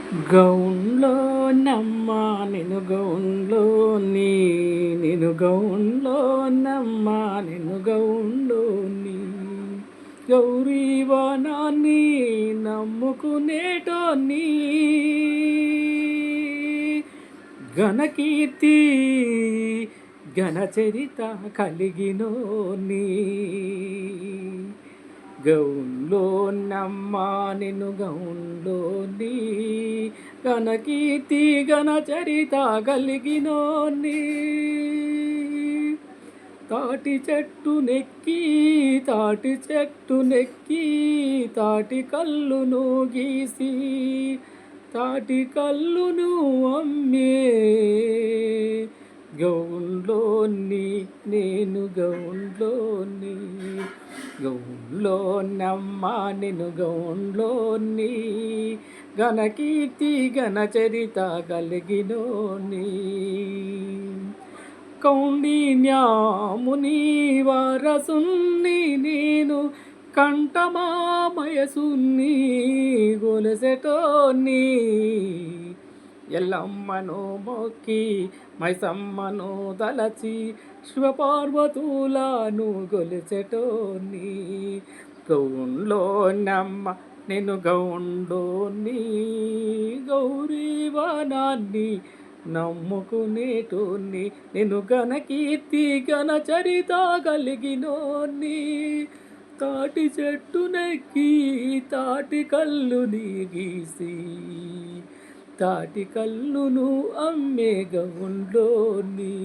గౌన్లో నమ్మ నిన్ను గౌన్లో నిన్ను గౌన్లో నమ్మ నిన్ను గౌన్లో గౌరీవనాన్ని నమ్ముకునేటోన్ని ఘనకీర్తి ఘనచరిత కలిగినోని గౌన్లో నమ్మ నిన్ను గౌన్లోని ఘనకీర్తి ఘనచరిత కలిగినోని తాటి చెట్టు నెక్కి తాటి కల్లును గీసి తాటి కల్లును అమ్మే గౌన్లోని నేను గౌన్లోని గౌన్లోనమ్మ నేను గౌన్లోని ఘనకీర్తి ఘనచరిత కలిగినోని కౌండిన్యాముని వారసుని నేను కంఠమామయసుని గొలసెటోని ఎల్లమ్మను మొక్కి మైసమ్మను తలచి శివపార్వతులను గొలిచెటోని గౌన్లో నమ్మ నేను గౌన్లోని గౌరీవనాన్ని నమ్ముకునేటోని నేను ఘనకీర్తి ఘనచరిత కలిగినోని తాటి చెట్టు నెక్కి తాటి కల్లుని గీసి తాటి కల్లును అమ్మే గౌన్లోని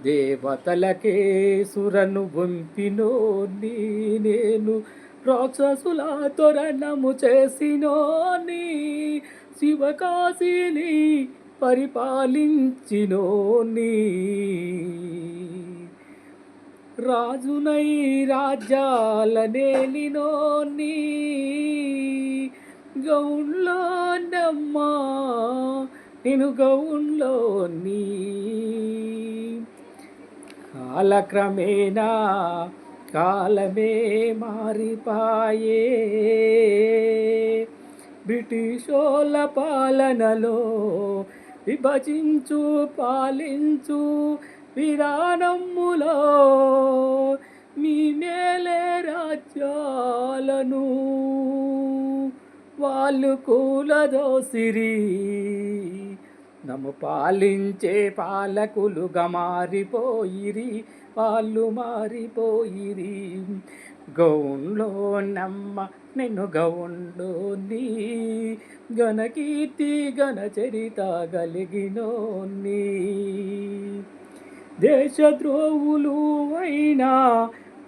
దేవతలకే సురను వంపినోని నేను రాక్షసుల తొరణము చేసినోని శివకాశిని పరిపాలించినోని రాజునై రాజ్యాల నేలినోని గౌన్లో నమ్మా నేను గౌన్లోని కాలక్రమేణా కాలమే మారిపాయే బ్రిటిషోళ్ళ పాలనలో విభజించు పాలించు విధానములో మీ మేలే రాజ్యాలను వాళ్ళు కూలదోసిరి నన్ను పాలించే పాలకులుగా మారిపోయిరి వాళ్ళు మారిపోయిరి గౌన్లో నమ్మ నిన్ను గౌన్లోని ఘనకీర్తి ఘనచరిత కలిగినోని దేశద్రోవులు అయినా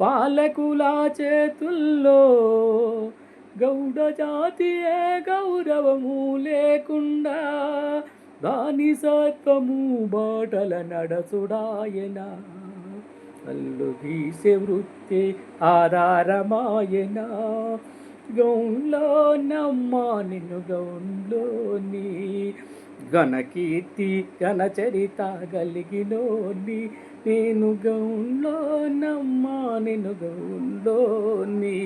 పాలకుల చేతుల్లో గౌడ జాతియే గౌరవము లేకుండా దాని సత్వము బాటల నడచుడాయన కళ్ళు గీసే వృత్తి ఆధారమాయన గౌన్లో నమ్మ నిన్ను గౌన్లోని ఘనకీర్తి ఘనచరిత కలిగినోని నేను గౌన్లో నమ్మ నిన్ను గౌన్లోని